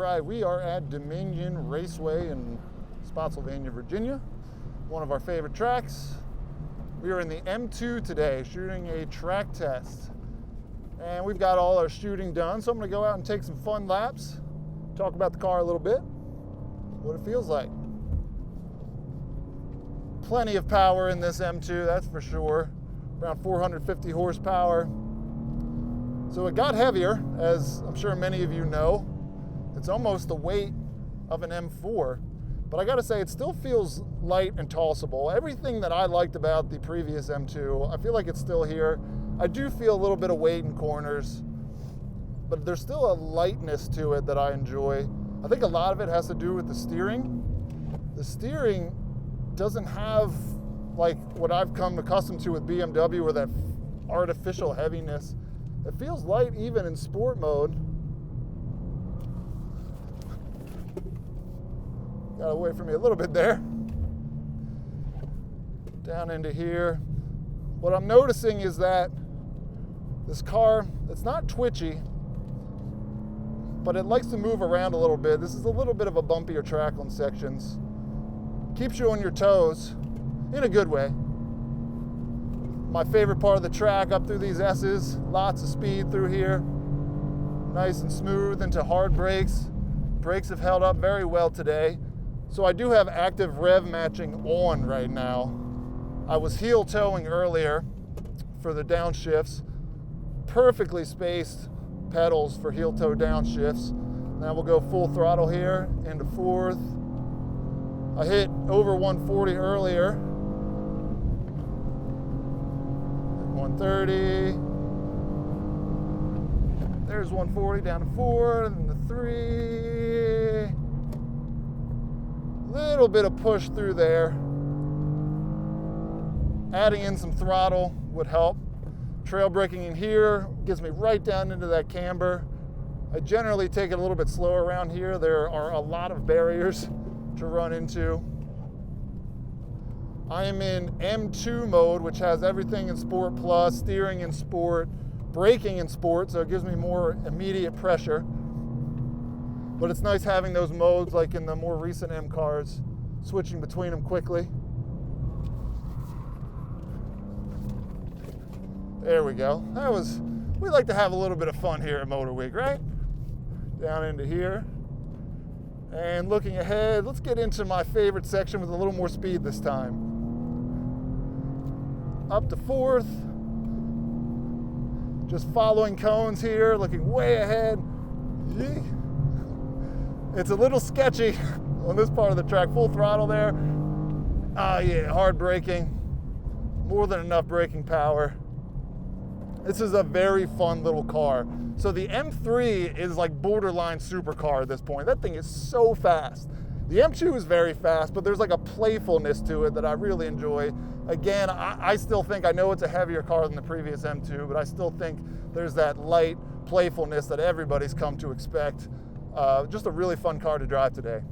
right, we are at Dominion Raceway in Spotsylvania, Virginia, one of our favorite tracks. We are in the M2 today, shooting a track test. And we've got all our shooting done, so I'm gonna go out and take some fun laps, talk about the car a little bit, what it feels like. Plenty of power in this M2, that's for sure. Around 450 horsepower. So it got heavier, as I'm sure many of you know. It's almost the weight of an M4, but I gotta say it still feels light and tossable. Everything that I liked about the previous M2, I feel like it's still here. I do feel a little bit of weight in corners, but there's still a lightness to it that I enjoy. I think a lot of it has to do with the steering. The steering doesn't have like what I've come accustomed to with BMW, or that artificial heaviness. It feels light even in sport mode. Got away from me a little bit there. Down into here. What I'm noticing is that this car, it's not twitchy, but it likes to move around a little bit. This is a little bit of a bumpier track on sections. Keeps you on your toes in a good way. My favorite part of the track, up through these S's, lots of speed through here. Nice and smooth into hard brakes. Brakes have held up very well today. So I do have active rev matching on right now. I was heel towing earlier for the downshifts. Perfectly spaced pedals for heel toe downshifts. Now we'll go full throttle here into fourth. I hit over 140 earlier. 130. There's 140 down to 4, and the 3. Little bit of push through there. Adding in some throttle would help. Trail braking in here gets me right down into that camber. I generally take it a little bit slower around here. There are a lot of barriers to run into. I am in M2 mode, which has everything in Sport Plus, steering in Sport, braking in Sport, so it gives me more immediate pressure. But it's nice having those modes like in the more recent M cars, switching between them quickly. There we go. We like to have a little bit of fun here at MotorWeek, right? Down into here. And looking ahead, let's get into my favorite section with a little more speed this time. Up to fourth. Just following cones here, looking way ahead. It's a little sketchy on this part of the track. Full throttle there. Ah, yeah, hard braking. More than enough braking power. This is a very fun little car. So the M3 is like borderline supercar at this point. That thing is so fast. The M2 is very fast, but there's like a playfulness to it that I really enjoy. Again, I still think, I know it's a heavier car than the previous M2, but I still think there's that light playfulness that everybody's come to expect. Just a really fun car to drive today.